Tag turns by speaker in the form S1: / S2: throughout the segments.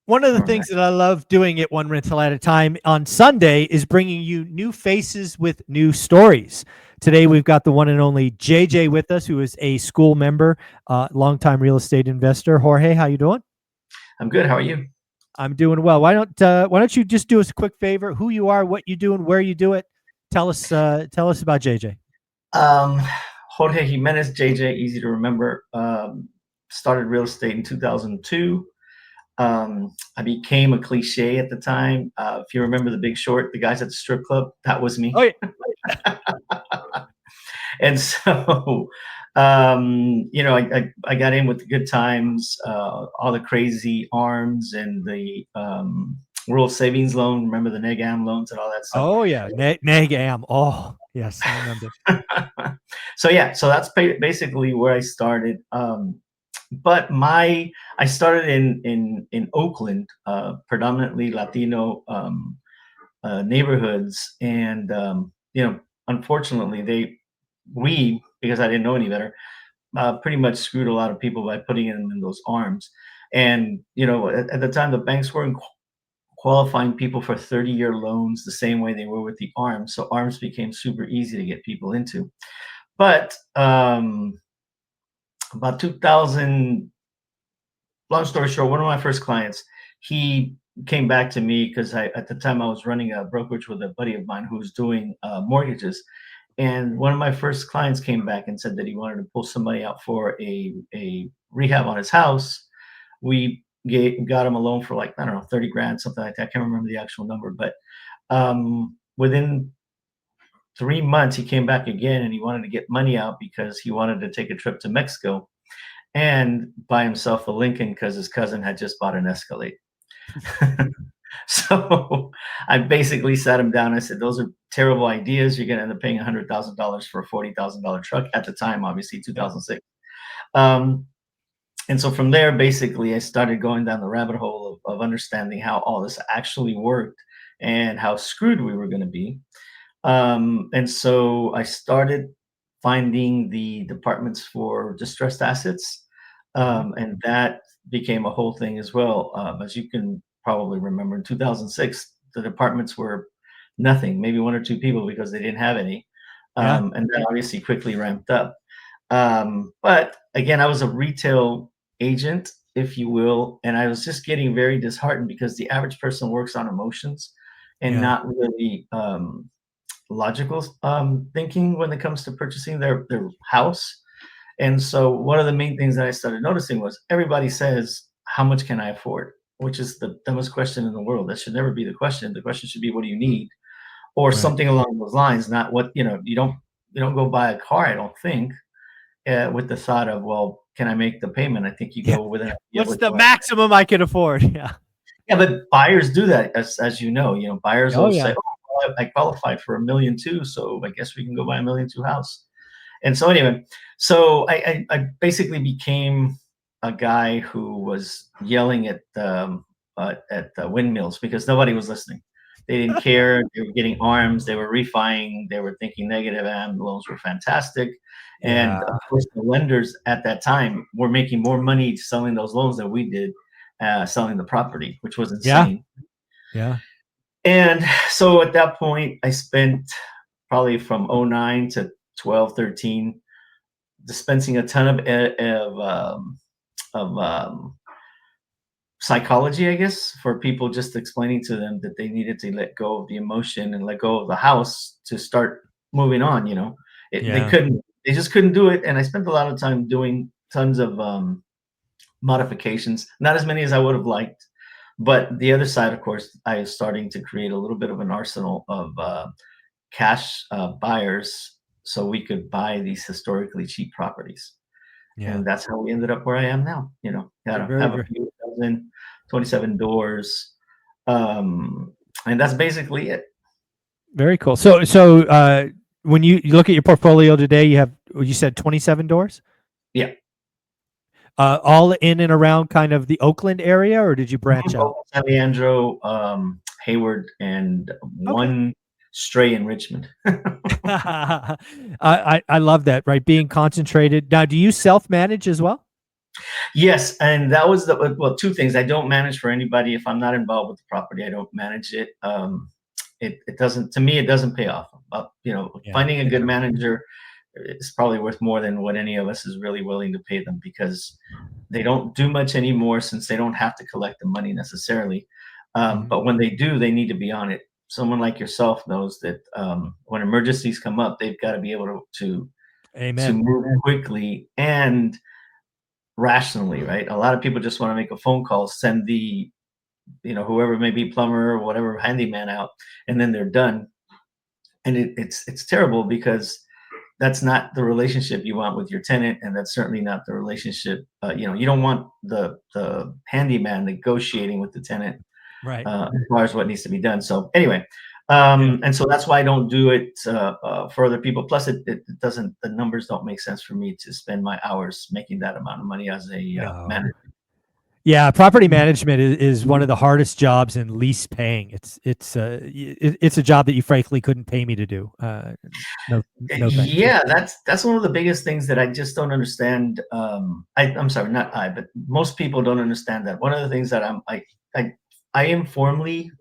S1: One of the
S2: All right.
S1: things that I love doing at One Rental at a Time on Sunday is bringing you new faces with new stories. Today, we've got the one and only JJ with us, who is a school member, longtime real estate investor. Jorge, how you doing?
S2: I'm good. How are you?
S1: I'm doing well. Why don't you just do us a quick favor? Who you are, what you do, and where you do it? Tell us about JJ.
S2: Um, Jorge Jimenez, JJ, easy to remember. Started real estate in 2002. I became a cliche at the time. If you remember The Big Short, the guys at the strip club, that was me.
S1: Oh yeah,
S2: And so, I got in with the good times, all the crazy arms and the rural savings loan. Remember the NEGAM loans and all that stuff.
S1: oh yeah, Nagam. Oh yes, I remember.
S2: So that's basically where I started. But I started in Oakland, predominantly Latino neighborhoods, and unfortunately, because I didn't know any better, pretty much screwed a lot of people by putting them in those arms. And at the time, the banks weren't qualifying people for 30-year loans the same way they were with the arms. So arms became super easy to get people into. But about 2000, long story short, one of my first clients, he came back to me because at the time I was running a brokerage with a buddy of mine who was doing mortgages. And one of my first clients came back and said that he wanted to pull some money out for a rehab on his house. We got him a loan for, like, I don't know, 30 grand, something like that. I can't remember the actual number, but within 3 months, he came back again and he wanted to get money out because he wanted to take a trip to Mexico and buy himself a Lincoln because his cousin had just bought an Escalade. So I basically sat him down. I said, those are terrible ideas. You're going to end up paying $100,000 for a $40,000 truck at the time, obviously 2006. And so from there, basically, I started going down the rabbit hole of understanding how all this actually worked and how screwed we were going to be. And so I started finding the departments for distressed assets. And that became a whole thing as well. As you can probably remember, in 2006, the departments were nothing, maybe one or two people because they didn't have any.
S1: Yeah.
S2: And that obviously quickly ramped up. But again, I was a retail agent, if you will, and I was just getting very disheartened because the average person works on emotions and
S1: Yeah.
S2: not really logical thinking when it comes to purchasing their house. And so one of the main things that I started noticing was everybody says, how much can I afford? Which is the dumbest question in the world. That should never be the question. The question should be, what do you need? Or
S1: Right.
S2: something along those lines, not what, you don't go buy a car, I don't think, with the thought of, well, can I make the payment? I think you
S1: Yeah.
S2: go with an idea
S1: What's
S2: with
S1: the maximum I can afford? Yeah.
S2: yeah, but buyers do that, as you know. Buyers
S1: Oh
S2: will say,
S1: yeah.
S2: "Oh, well, I qualified for $1.2 million, so I guess we can go buy $1.2 million house." And so anyway, so I basically became a guy who was yelling at the windmills because nobody was listening. They didn't care. They were getting arms. They were refining. They were thinking negative, and loans were fantastic. And
S1: Yeah.
S2: of course, the lenders at that time were making more money selling those loans than we did selling the property, which was
S1: Yeah.
S2: insane.
S1: Yeah.
S2: And so at that point, I spent probably from '09 to 12, 13, dispensing a ton of psychology, I guess, for people, just explaining to them that they needed to let go of the emotion and let go of the house to start moving on.
S1: Yeah.
S2: They just couldn't do it. And I spent a lot of time doing tons of modifications, not as many as I would have liked. But the other side, of course, I was starting to create a little bit of an arsenal of cash buyers so we could buy these historically cheap properties.
S1: Yeah.
S2: And that's how we ended up where I am now. Gotta
S1: Very,
S2: have a
S1: very,
S2: few dozen, 27 doors. And that's basically it.
S1: very cool. So when you look at your portfolio today, you said 27 doors?
S2: Yeah.
S1: All in and around kind of the Oakland area, or did you branch out?
S2: San Leandro, Hayward, and
S1: Okay.
S2: one stray in Richmond.
S1: I love that, right? Being concentrated. Now, do you self-manage as well?
S2: Yes, and that was the well, two things. I don't manage for anybody. If I'm not involved with the property, I don't manage it. It doesn't, to me, it doesn't pay off.
S1: Yeah.
S2: Finding a good manager is probably worth more than what any of us is really willing to pay them, because they don't do much anymore since they don't have to collect the money necessarily.
S1: Mhm.
S2: But when they do, they need to be on it. Someone like yourself knows that when emergencies come up, they've got to be able to
S1: Amen.
S2: move quickly and rationally, right? A lot of people just want to make a phone call, send the, whoever may be plumber or whatever handyman out, and then they're done. And it's terrible, because that's not the relationship you want with your tenant, and that's certainly not the relationship. You don't want the handyman negotiating with the tenant
S1: Right.
S2: as far as what needs to be done. So anyway,
S1: Yeah.
S2: and so that's why I don't do it for other people. Plus, it doesn't, the numbers don't make sense for me to spend my hours making that amount of money as a
S1: No.
S2: manager.
S1: Yeah, property management is one of the hardest jobs and least paying. It's a job that you frankly couldn't pay me to do. No, no, thank you.
S2: Yeah, that's one of the biggest things that I just don't understand. I'm sorry, not I, but most people don't understand that. One of the things that I, I informally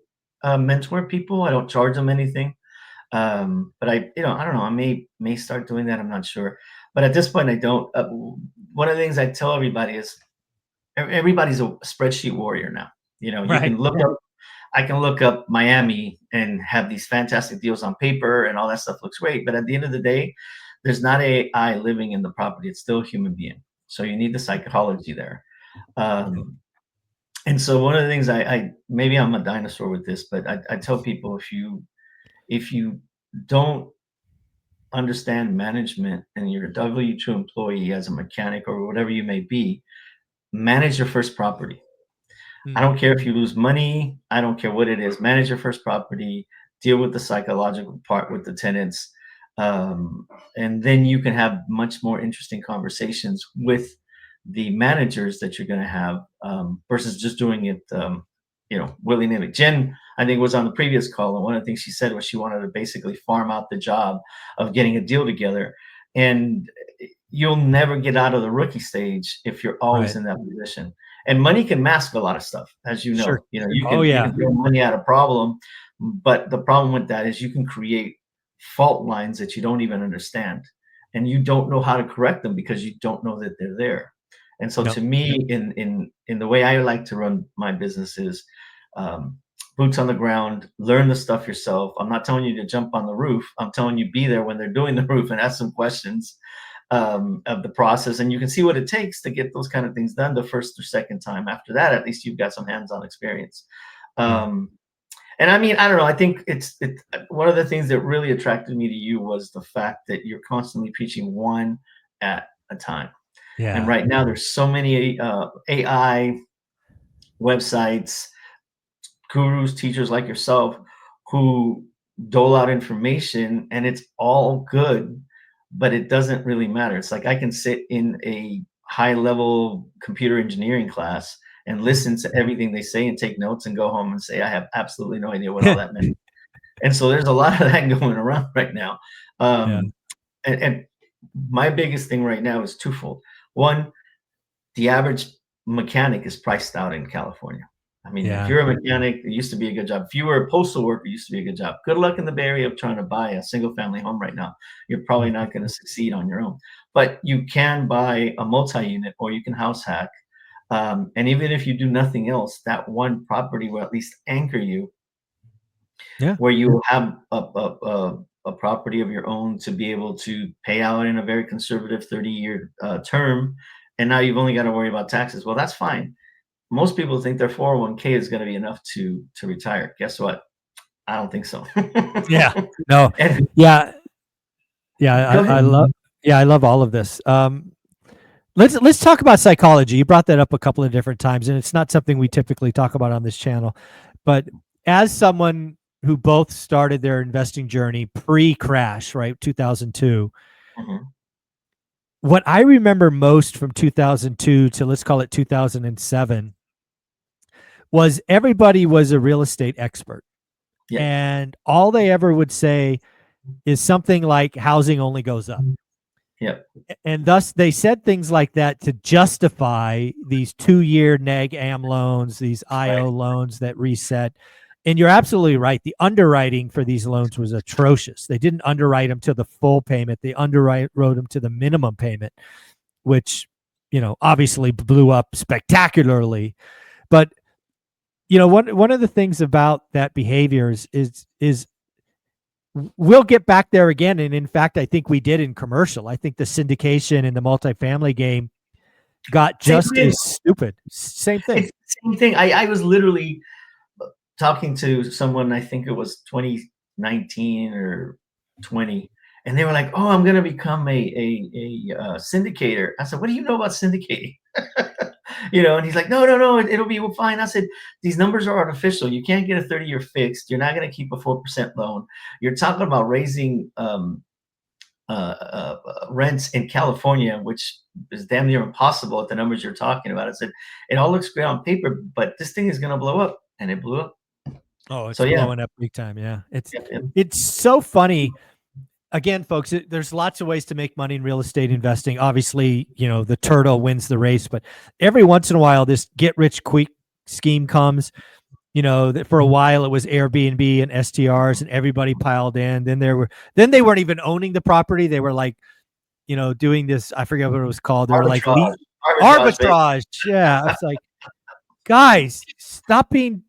S2: mentor people. I don't charge them anything. But I don't know. I may start doing that. I'm not sure. But at this point, I don't. One of the things I tell everybody is everybody's a spreadsheet warrior now. You
S1: Right.
S2: can look up. I can look up Miami and have these fantastic deals on paper, and all that stuff looks great. But at the end of the day, there's not AI living in the property. It's still a human being. So you need the psychology there. Um, and so one of the things I maybe I'm a dinosaur with this, but I tell people, if you don't understand management and you're a W-2 employee as a mechanic or whatever you may be, manage your first property. I
S1: Mm.
S2: don't care if you lose money. I don't care what it is. Manage your first property. Deal with the psychological part with the tenants, and then you can have much more interesting conversations with the managers that you're going to have, versus just doing it, willy nilly. Jen, I think, was on the previous call, and one of the things she said was she wanted to basically farm out the job of getting a deal together, and you'll never get out of the rookie stage if you're always
S1: Right.
S2: in that position. And money can mask a lot of stuff, as you
S1: Sure.
S2: know. You
S1: Oh
S2: can
S1: yeah.
S2: throw money at a problem, but the problem with that is you can create fault lines that you don't even understand, and you don't know how to correct them because you don't know that they're there. And so,
S1: Nope.
S2: to me, in the way I like to run my business is, um, boots on the ground, learn the stuff yourself. I'm not telling you to jump on the roof. I'm telling you, be there when they're doing the roof and ask some questions of the process, and you can see what it takes to get those kind of things done the first or second time. After that, at least you've got some hands-on experience.
S1: Yeah.
S2: Um, and I mean, I don't know. I think it's one of the things that really attracted me to you was the fact that you're constantly preaching one at a time. And
S1: Yeah.
S2: right now, there's so many AI websites, gurus, teachers like yourself, who dole out information, and it's all good, but it doesn't really matter. It's like I can sit in a high level computer engineering class and
S1: Mhm.
S2: listen to everything they say and take notes and go home and say, I have absolutely no idea what all that meant. And so there's a lot of that going around right now.
S1: Yeah.
S2: And my biggest thing right now is twofold. One, the average mechanic is priced out in California. I mean, if
S1: Yeah.
S2: you're a mechanic, it used to be a good job. If you were a postal worker, it used to be a good job. Good luck in the Bay Area of trying to buy a single family home right now. You're probably
S1: Mhm.
S2: not going to succeed on your own. But you can buy a multi unit, or you can house hack. And even if you do nothing else, that one property will at least anchor you,
S1: Yeah.
S2: where you have a property of your own to be able to pay out in a very conservative 30-year term. And now you've only got to worry about taxes. Well, that's fine. Most people think their 401k is going to be enough to retire. Guess what? I don't think so.
S1: Yeah. No.
S2: And
S1: Yeah. Yeah.
S2: go ahead.
S1: I love all of this. Let's talk about psychology. You brought that up a couple of different times, and it's not something we typically talk about on this channel. But as someone who both started their investing journey pre-crash, right, 2002,
S2: Mhm.
S1: what I remember most from 2002 to, let's call it 2007, was everybody was a real estate expert,
S2: Yeah.
S1: and all they ever would say is something like housing only goes up.
S2: Yep.
S1: And thus they said things like that to justify these 2-year neg am loans, these
S2: Right.
S1: IO loans that reset. And you're absolutely right. The underwriting for these loans was atrocious. They didn't underwrite them to the full payment. They wrote them to the minimum payment, which, obviously blew up spectacularly. But, one of the things about that behavior is we'll get back there again. And in fact, I think we did in commercial. I think the syndication and the multifamily game got
S2: Same
S1: just
S2: thing.
S1: as stupid. Same thing.
S2: It's the same thing. I was literally talking to someone, I think it was 2019 or 20, and they were like, "Oh, I'm going to become a syndicator." I said, "What do you know about syndicating?" And he's like, "No, it'll be fine." I said, "These numbers are artificial. You can't get a 30-year fixed. You're not going to keep a 4% loan. You're talking about raising rents in California, which is damn near impossible at the numbers you're talking about." I said, "It all looks great on paper, but this thing is going to blow up," and it blew up.
S1: Oh,
S2: So
S1: it's
S2: yeah,
S1: blowing up big time. Yeah. It's
S2: yep, yep.
S1: it's so funny. Again, folks, there's lots of ways to make money in real estate investing. Obviously, the turtle wins the race, but every once in a while, this get rich quick scheme comes. That for a while it was Airbnb and STRs, and everybody piled in. Then they weren't even owning the property. They were like, doing this. I forget what it was called. They were like
S2: Arbitrage, baby.
S1: arbitrage. Yeah, it's like, guys, stop being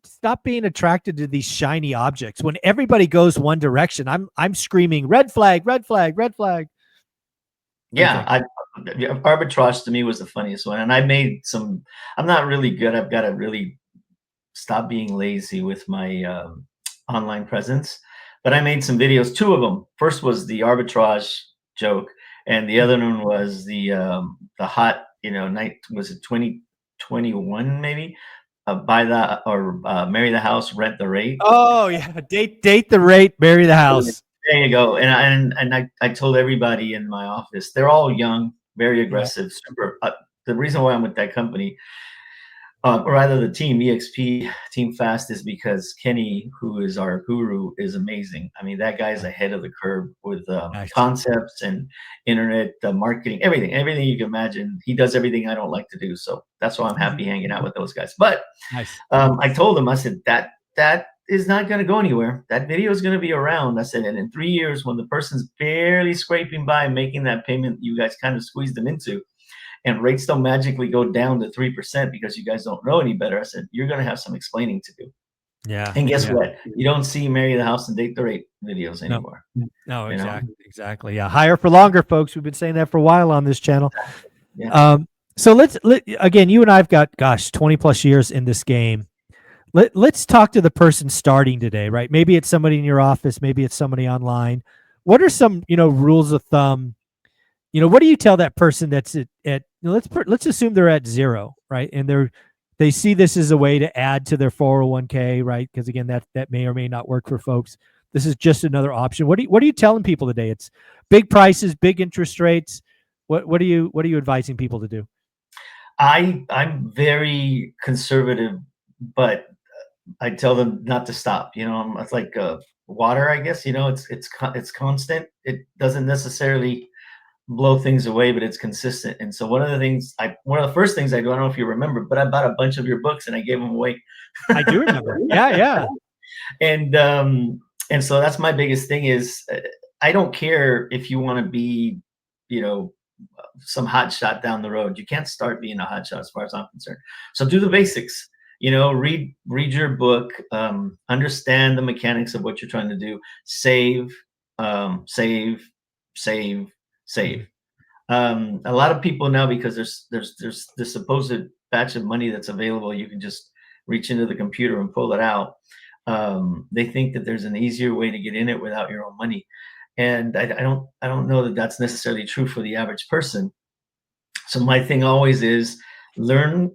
S1: attracted to these shiny objects. When everybody goes one direction, I'm screaming red flag, red flag, red flag.
S2: Yeah, arbitrage to me was the funniest one, and I made some. I'm not really good. I've got to really stop being lazy with my online presence. But I made some videos. Two of them. First was the arbitrage joke, and the other one was the hot night. Was it 2021 maybe? Buy the or marry the house, rent the rate.
S1: Oh yeah, date the rate, marry the house.
S2: There you go. And I told everybody in my office, they're all young, very
S1: Yeah.
S2: aggressive, super. The reason why I'm with that company, or rather the team EXP Team Fast, is because Kenny, who is our guru, is amazing. I mean, that guy's ahead of the curve with
S1: Nice.
S2: concepts and internet marketing, everything you can imagine. He does everything I don't like to do, so that's why I'm happy hanging out with those guys. But
S1: Nice.
S2: I told him, I said that is not going to go anywhere. That video is going to be around. I said, and in 3 years, when the person's barely scraping by making that payment you guys kind of squeezed them into, and rates don't magically go down to 3% because you guys don't know any better, I said, you're going to have some explaining to do.
S1: Yeah.
S2: And guess
S1: yeah.
S2: what? You don't see marry the house and date the rate videos anymore.
S1: No, exactly. Yeah. Higher for longer, folks. We've been saying that for a while on this channel.
S2: Yeah.
S1: So again, you and I've got, 20 plus years in this game. Let's talk to the person starting today, right? Maybe it's somebody in your office, maybe it's somebody online. What are some, rules of thumb? What do you tell that person that's at let's assume they're at zero, right? And they see this as a way to add to their 401k, right? Because again, that may or may not work for folks. This is just another option. What are you telling people today? It's big prices, big interest rates. What are you advising people to do?
S2: I'm very conservative, but I tell them not to stop. It's like water, I guess. It's constant. It doesn't necessarily blow things away, but it's consistent. And so one of the first things I do, I don't know if you remember, but I bought a bunch of your books and I gave them away.
S1: I do remember. Yeah.
S2: And so that's my biggest thing is I don't care if you want to be, some hot shot down the road. You can't start being a hot shot as far as I'm concerned. So do the basics. Read your book, understand the mechanics of what you're trying to do. Save, save, save. A lot of people now, because there's this supposed batch of money that's available, you can just reach into the computer and pull it out. They think that there's an easier way to get in it without your own money, and I don't know that that's necessarily true for the average person. So my thing always is learn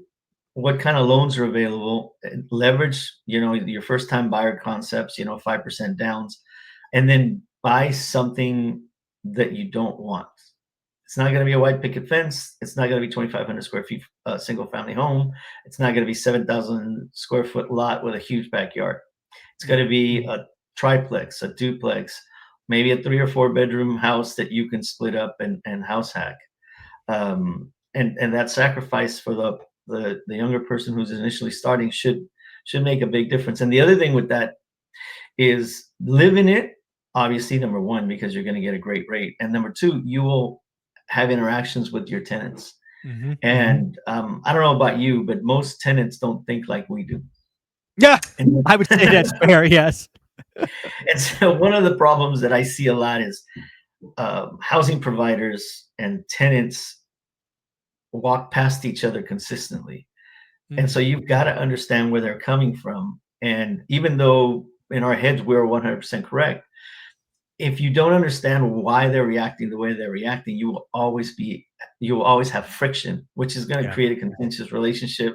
S2: what kind of loans are available, leverage your first time buyer concepts, 5% downs, and then buy something that you don't want. It's not going to be a white picket fence. It's not going to be 2,500 square feet single family home. It's not going to be 7,000 square foot lot with a huge backyard. It's going to be a triplex, a duplex, maybe a 3 or 4 bedroom house that you can split up and house hack. And that sacrifice for the younger person who's initially starting should make a big difference. And the other thing with that is live in it. Obviously, number one, because you're going to get a great rate, and number two, you will have interactions with your tenants.
S1: Mm-hmm.
S2: And I don't know about you, but most tenants don't think like we do.
S1: Yeah,
S2: And,
S1: I would say that's fair. Yes.
S2: and so one of the problems that I see a lot is housing providers and tenants walk past each other consistently. And so you've got to understand where they're coming from. And even though in our heads we're 100% correct, if you don't understand why they're reacting the way they're reacting, you will always have friction, which is going to create a contentious relationship.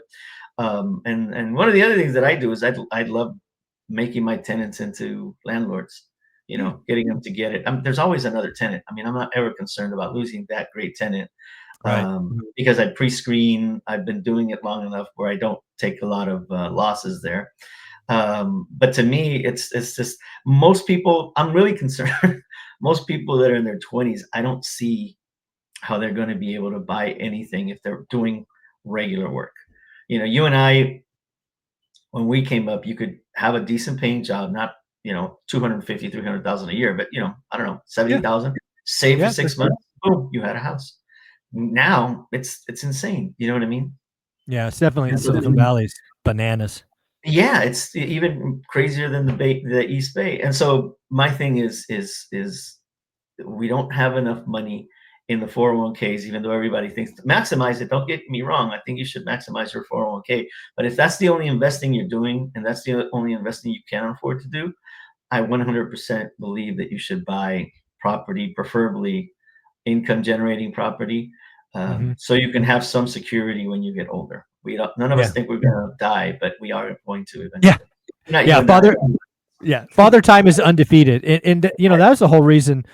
S2: And one of the other things that I do is I'd love making my tenants into landlords, getting them to get it. There's always another tenant. I mean, I'm not ever concerned about losing that great tenant.
S1: Right.
S2: Because I pre-screen. I've been doing it long enough where I don't take a lot of losses there. But to me, it's just most people. I'm really concerned. Most people that are in their 20s, I don't see how they're going to be able to buy anything if they're doing regular work. You and I, when we came up, you could have a decent paying job, not 250, 300,000 a year, but I don't know, 70,000, save for 6 months, boom, you had a house. Now it's insane. You know what I mean?
S1: Yeah, it's definitely in Silicon Valley's bananas.
S2: Yeah, it's even crazier than the East Bay. And so my thing is we don't have enough money in the 401ks, even though everybody thinks to maximize it. Don't get me wrong. I think you should maximize your 401k. But if that's the only investing you're doing and that's the only investing you can afford to do, I 100% believe that you should buy property, preferably income generating property, so you can have some security when you get older. None of us think we're gonna die, but we are going to eventually.
S1: Father time is undefeated, and that was the whole reason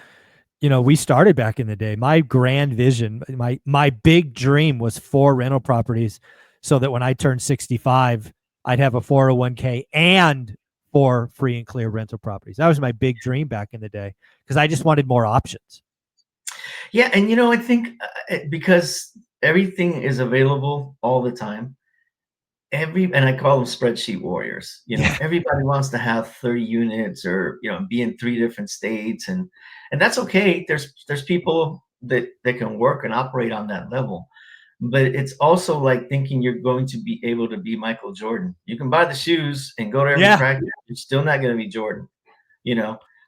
S1: we started back in the day. My grand vision, my big dream was 4 rental properties, so that when I turned 65, I'd have a 401k and 4 free and clear rental properties. That was my big dream back in the day because I just wanted more options.
S2: Yeah, and I think because everything is available all the time, and I call them spreadsheet warriors. Everybody wants to have 30 units or be in 3 different states, and that's okay. There's people that can work and operate on that level, but it's also like thinking you're going to be able to be Michael Jordan. You can buy the shoes and go to every practice. You're still not going to be Jordan,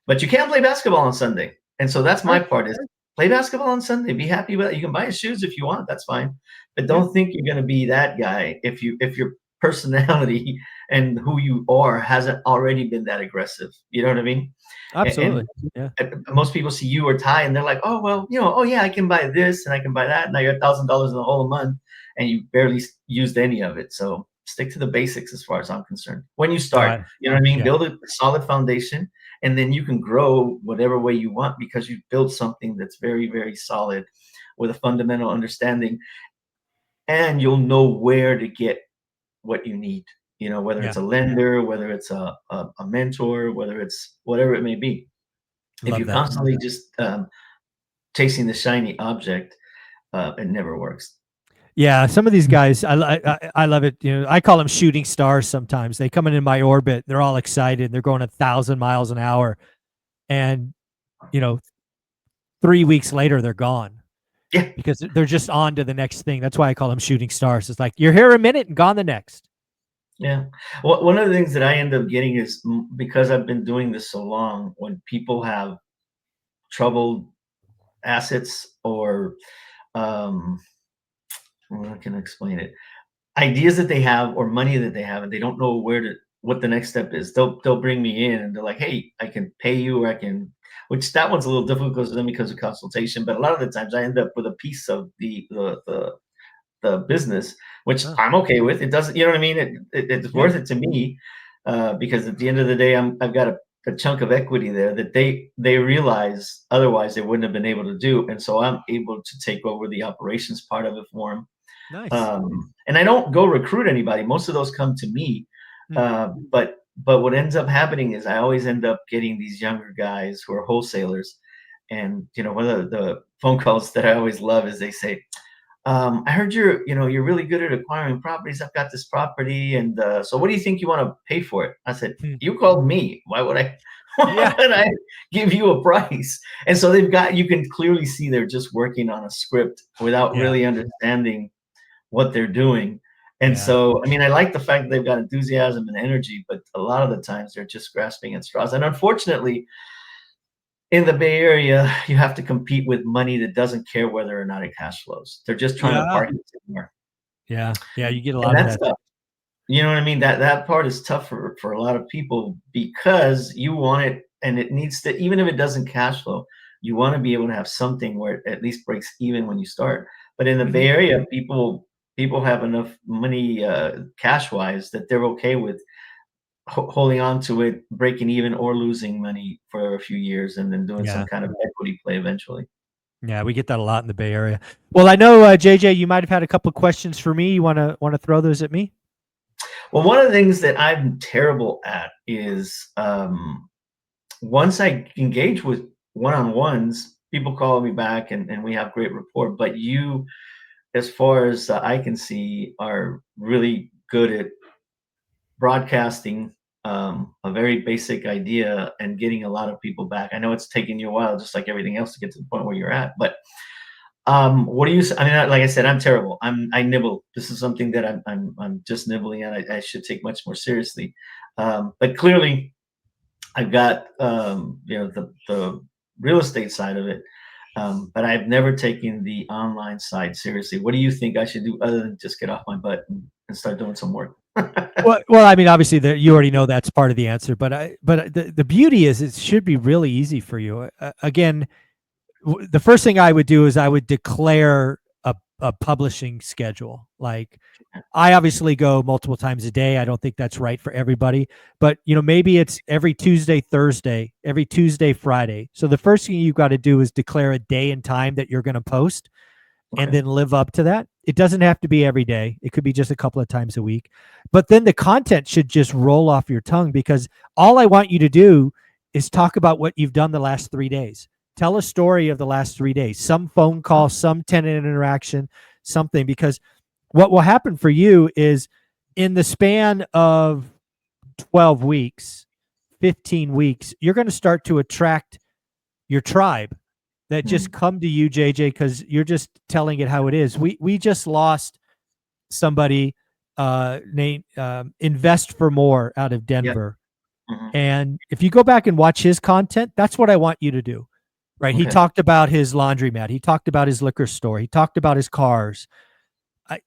S2: but you can't play basketball on Sunday. And so that's my part is play basketball on Sunday. Be happy with it. You can buy his shoes if you want. That's fine. But don't think you're going to be that guy if your personality and who you are hasn't already been that aggressive. You know what I mean?
S1: Absolutely.
S2: And most people see you or Ty and they're like, oh, well, oh, yeah, I can buy this and I can buy that. Now you're $1,000 in the whole month and you barely used any of it. So stick to the basics as far as I'm concerned. When you start, you know what I mean? Build a solid foundation. And then you can grow whatever way you want because you've built something that's very, very solid with a fundamental understanding. And you'll know where to get what you need, whether it's a lender, whether it's a mentor, whether it's whatever it may be. If you're constantly just chasing the shiny object, it never works.
S1: Yeah, some of these guys, I love it. I call them shooting stars. Sometimes they come in my orbit. They're all excited. They're going 1,000 miles an hour, and 3 weeks later they're gone.
S2: Yeah,
S1: because they're just on to the next thing. That's why I call them shooting stars. It's like you're here a minute and gone the next.
S2: Yeah. Well, one of the things that I end up getting is because I've been doing this so long, when people have troubled assets or I can explain it. Ideas that they have or money that they have, and they don't know what the next step is. They'll bring me in and they're like, "Hey, I can pay you, or I can." Which that one's a little difficult for them because of consultation. But a lot of the times, I end up with a piece of the business, which I'm okay with. It doesn't, you know what I mean? It's worth it to me because at the end of the day, I've got a chunk of equity there that they realize otherwise they wouldn't have been able to do, and so I'm able to take over the operations part of it for them.
S1: Nice.
S2: And I don't go recruit anybody. Most of those come to me. But but what ends up happening is I always end up getting these younger guys who are wholesalers. And, one of the phone calls that I always love is they say, I heard you're really good at acquiring properties. I've got this property, and so what do you think you want to pay for it? I said,
S1: Hmm.
S2: you called me. Why would I? Why
S1: Yeah.
S2: would I give you a price? And so you can clearly see they're just working on a script without
S1: Yeah.
S2: really understanding what they're doing. And
S1: Yeah.
S2: so, I mean, I like the fact that they've got enthusiasm and energy, but a lot of the times they're just grasping at straws. And unfortunately, in the Bay Area, you have to compete with money that doesn't care whether or not it cash flows. They're just trying to
S1: Yeah.
S2: park it somewhere.
S1: Yeah. Yeah. You get a
S2: And
S1: lot of
S2: that's
S1: that.
S2: tough. You know what I mean? That part is tough for a lot of people because you want it and it needs to, even if it doesn't cash flow, you want to be able to have something where it at least breaks even when you start. But in the
S1: Mhm.
S2: Bay Area, people have enough money cash wise that they're okay with holding on to it, breaking even or losing money for a few years and then doing some
S1: Yeah.
S2: kind of equity play eventually.
S1: Yeah. We get that a lot in the Bay Area. Well, I know, JJ, you might have had a couple questions for me. You want to throw those at me?
S2: Well, one of the things that I'm terrible at is once I engage with one-on-ones, people call me back and we have great rapport. But you, as far as I can see, are really good at broadcasting a very basic idea and getting a lot of people back. I know it's taken you a while, just like everything else, to get to the point where you're at. But what do you? I mean, like I said, I'm terrible. I nibble. This is something that I'm just nibbling at. I should take much more seriously. But clearly, I've got the real estate side of it, but I've never taken the online side seriously. What do you think I should do other than just get off my butt and start doing some work?
S1: Well, I mean, obviously, you already know that's part of the answer, but the beauty is it should be really easy for you. Again, the first thing I would do is I would declare a publishing schedule. Like, I obviously go multiple times a day. I don't think that's right for everybody, but maybe it's every Tuesday, Thursday, every Tuesday, Friday. So the first thing you've got to do is declare a day and time that you're going to post, and
S2: Okay.
S1: then live up to that. It doesn't have to be every day. It could be just a couple of times a week. But then the content should just roll off your tongue, because all I want you to do is talk about what you've done the last 3 days. Tell a story of the last 3 days, some phone call, some tenant interaction, something, because what will happen for you is in the span of 12 weeks, 15 weeks, you're going to start to attract your tribe that just come to you, JJ, because you're just telling it how it is. We just lost somebody named Invest for More out of
S2: Yeah.
S1: Denver.
S2: Mhm.
S1: And if you go back and watch his content, that's what I want you to do. Right. He
S2: Okay.
S1: talked about his laundromat. He talked about his liquor store. He talked about his cars.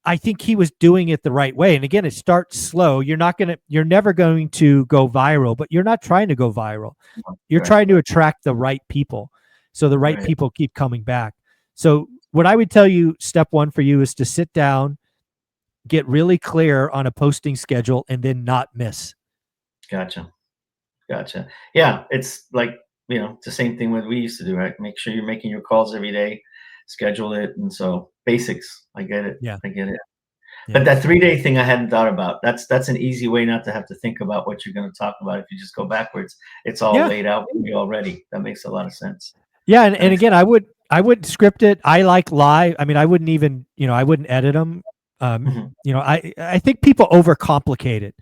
S1: I think he was doing it the right way. And again, it starts slow. You're never going to go viral, but you're not trying to go viral. You're
S2: Right.
S1: trying to attract the right people. So the right
S2: Right.
S1: people keep coming back. So what I would tell you, step one for you, is to sit down, get really clear on a posting schedule, and then not miss.
S2: Gotcha. Gotcha. Yeah, it's like, it's the same thing what we used to do, right? Make sure you're making your calls every day, schedule it. And so basics, I get it.
S1: Yeah.
S2: I get it.
S1: Yeah.
S2: But that 3-day thing I hadn't thought about. That's an easy way not to have to think about what you're going to talk about. If you just go backwards, it's all
S1: Yeah.
S2: laid out for you already. That makes a lot of sense.
S1: Yeah.
S2: That
S1: And
S2: makes
S1: again, I wouldn't script it. I like live. I mean, I wouldn't even, I wouldn't edit them.
S2: Mhm.
S1: I think people overcomplicate it.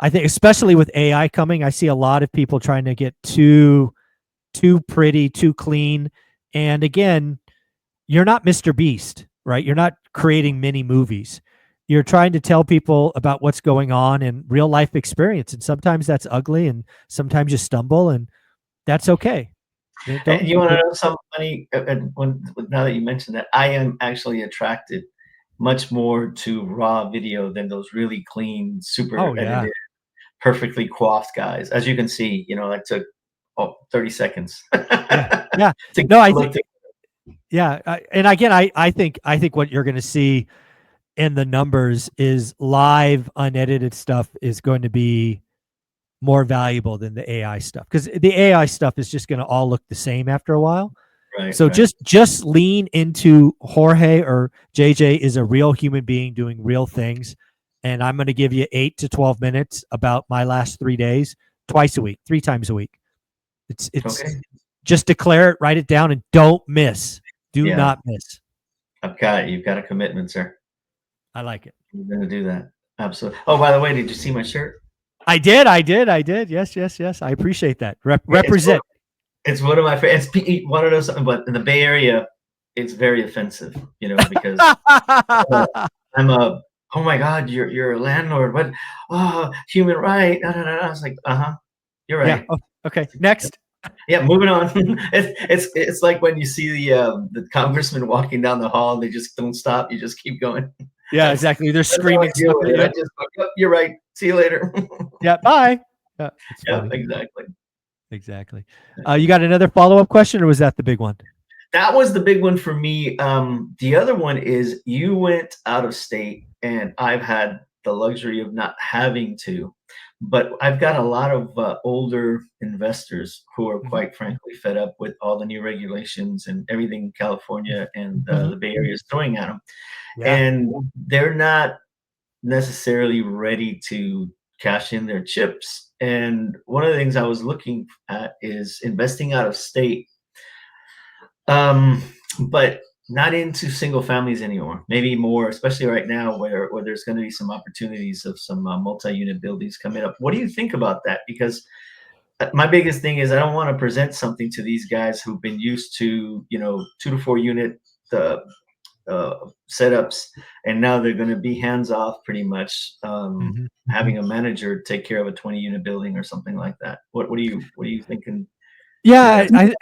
S1: I think especially with AI coming, I see a lot of people trying to get too pretty, too clean. And again, you're not Mr. Beast, right? You're not creating mini movies. You're trying to tell people about what's going on in real life experience. And sometimes that's ugly, and sometimes you stumble, and that's okay.
S2: And you want to know something funny? Now that you mentioned that, I am actually attracted much more to raw video than those really clean,
S1: Oh
S2: super
S1: yeah.
S2: edited, perfectly coiffed guys. As you can see, that took 30 seconds
S1: Yeah. Yeah.
S2: to
S1: No, I
S2: look.
S1: think, yeah. And again, I think what you're going to see in the numbers is live unedited stuff is going to be more valuable than the AI stuff, because the AI stuff is just going to all look the same after a while.
S2: Right,
S1: So
S2: right.
S1: just lean into Jorge or JJ is a real human being doing real things. and I'm going to give you 8 to 12 minutes about my last 3 days, twice a week, 3 times a week. It's
S2: Okay.
S1: just declare it, write it down, and don't miss. Do
S2: Yeah.
S1: not miss.
S2: I've got it. You've got a commitment, sir.
S1: I like it.
S2: You're going to do that. Absolutely. Oh, by the way, did you see my shirt?
S1: I did. I did. I did. Yes. Yes. Yes. I appreciate that.
S2: It's one,
S1: Represent.
S2: it's one of my favorite. It's one of those, but in the Bay Area, it's very offensive, because uh, I'm a, oh my God, you're a landlord. What? Oh, human right. No, no, no, no. I was like, you're
S1: Yeah.
S2: right.
S1: Oh, okay. Next.
S2: Yeah, moving on. It's like when you see the congressman walking down the hall, they just don't stop. You just keep going.
S1: Yeah.
S2: That's
S1: Exactly. They're
S2: that's how I
S1: screaming
S2: deal
S1: stuff
S2: with
S1: at
S2: it. I
S1: you.
S2: just go, yep, you're right. See you later.
S1: Yeah. Bye. Yeah. It's
S2: Yeah,
S1: funny.
S2: exactly.
S1: Exactly. You got another follow-up question, or was that the big one?
S2: That was the big one for me. The other one is you went out of state, and I've had the luxury of not having to, but I've got a lot of older investors who are
S1: Hmm.
S2: quite frankly fed up with all the new regulations and everything California and
S1: Hmm.
S2: the Bay Area is throwing at them,
S1: Yeah.
S2: and they're not necessarily ready to cash in their chips. And one of the things I was looking at is investing out of state, um, but not into single families anymore. Maybe more, especially right now, where there's going to be some opportunities of some multi-unit buildings coming up. What do you think about that? Because my biggest thing is I don't want to present something to these guys who've been used to 2 to 4 unit uh, uh, setups, and now they're going to be hands off pretty much.
S1: Hmm.
S2: Having a manager take care of a 20-unit building or something like that. What are you thinking to
S1: Yeah.
S2: that?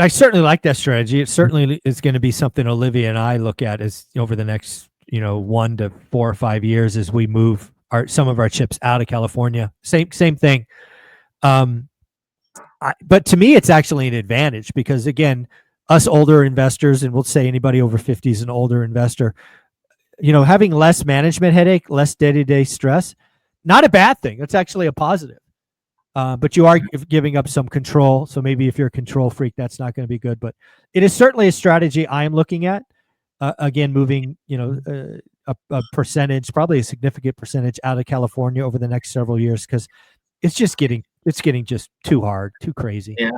S1: I certainly like that strategy. It certainly is going to be something Olivia and I look at as over the next 1 to 4 or 5 years as we move some of our chips out of California. Same thing. Um, but to me, it's actually an advantage because again, us older investors, and we'll say anybody over 50 is an older investor, having less management headache, less day-to-day stress, not a bad thing. That's actually a positive. But you are giving up some control. So maybe if you're a control freak, that's not going to be good. But it is certainly a strategy I am looking at. Again, moving, a percentage, probably a significant percentage out of California over the next several years because it's getting just too hard, too crazy.
S2: Yeah,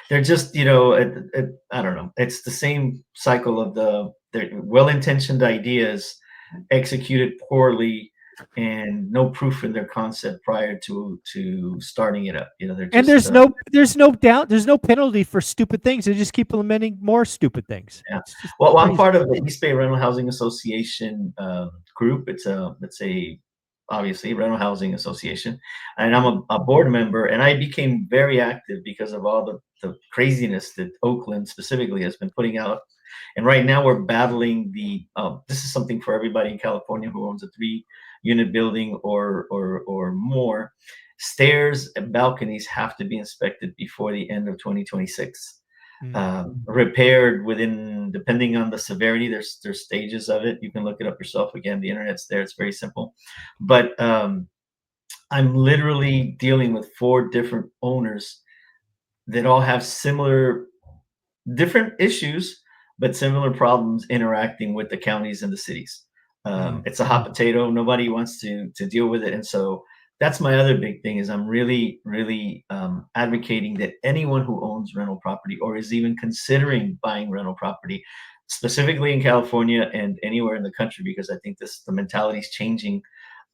S2: they're just I don't know. It's the same cycle of the well-intentioned ideas executed poorly and no proof in their concept prior to starting it up. They're
S1: And
S2: just
S1: there's no penalty for stupid things. They just keep implementing more stupid things.
S2: yeah.
S1: It's just
S2: Well, I'm
S1: crazy.
S2: part of the East Bay Rental Housing Association group. It's a obviously rental housing association, and I'm a board member. And I became very active because of all the craziness that Oakland specifically has been putting out. And right now we're battling this is something for everybody in California who owns a 3-unit building or more. Stairs and balconies have to be inspected before the end of 2026.
S1: Mm.
S2: Repaired within, depending on the severity, there's stages of it. You can look it up yourself. Again, the internet's there. It's very simple. But I'm literally dealing with 4 different owners that all have similar, different issues, but similar problems interacting with the counties and the cities.
S1: Mm.
S2: It's a hot potato. Nobody wants to deal with it, and so that's my other big thing is I'm really, really advocating that anyone who owns rental property or is even considering buying rental property, specifically in California and anywhere in the country, because I think the mentality is changing,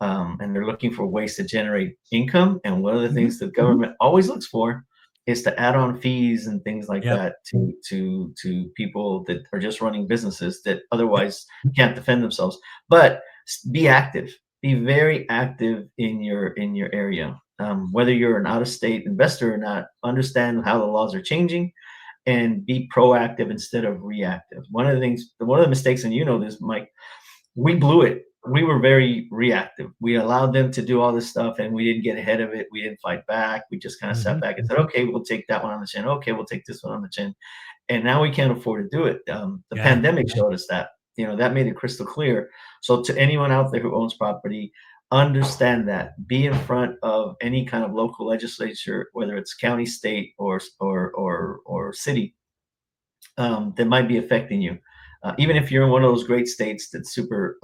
S2: and they're looking for ways to generate income. And one of the
S1: Mhm.
S2: things the government always looks for is to add on fees and things like
S1: Yep.
S2: that to people that are just running businesses that otherwise can't defend themselves. But be active, be very active in your area. Whether you're an out-of-state investor or not, understand how the laws are changing and be proactive instead of reactive. One of the mistakes, and you know this, Mike, we blew it. We were very reactive. We allowed them to do all this stuff and we didn't get ahead of it. We didn't fight back. We just kind of sat
S1: Mhm.
S2: back and said, okay, we'll take that one on the chin. Okay, we'll take this one on the chin. And now we can't afford to do it. The
S1: Yeah.
S2: pandemic showed us that. That made it crystal clear. So to anyone out there who owns property, understand that. Be in front of any kind of local legislature, whether it's county, state, or city, that might be affecting you. Even if you're in one of those great states that's super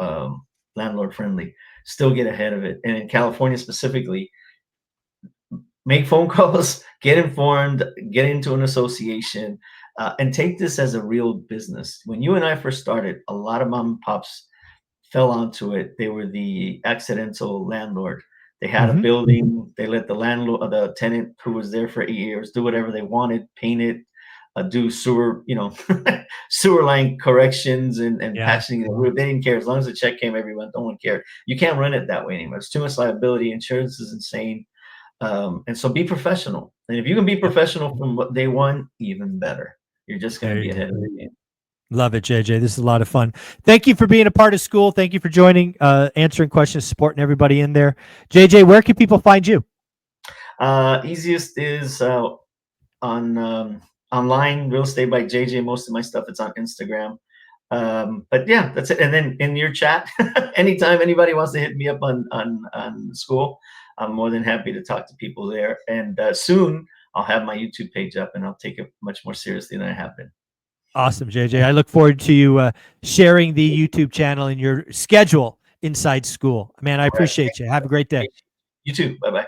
S2: landlord friendly, still get ahead of it. And in California specifically, make phone calls, get informed, get into an association, and take this as a real business. When you and I first started, a lot of mom and pops fell onto it. They were the accidental landlord. They had a
S1: Mhm.
S2: building. They let the landlord, the tenant who was there for 8 years, do whatever they wanted, paint it, do sewer, sewer line corrections and
S1: Yeah.
S2: patching the roof. They didn't care as long as the check came every month. No one cared. You can't run it that way anymore. It's too much liability. Insurance is insane. And so be professional. And if you can be
S1: Yep.
S2: professional from what day one, even better. You're just going
S1: There
S2: to
S1: you
S2: be
S1: go.
S2: ahead of the game.
S1: Love it, JJ. This is a lot of fun. Thank you for being a part of school. Thank you for joining, answering questions, supporting everybody in there. JJ, where can people find you?
S2: Easiest is on online, Real Estate by JJ. Most of my stuff it's on Instagram. But yeah, that's it. And then in your chat, anytime anybody wants to hit me up on school, I'm more than happy to talk to people there. And soon I'll have my YouTube page up, and I'll take it much more seriously than I have been.
S1: Awesome, JJ. I look forward to you sharing the YouTube channel and your schedule inside school. Man, I
S2: All right.
S1: appreciate you. Have a great day.
S2: You too. Bye bye.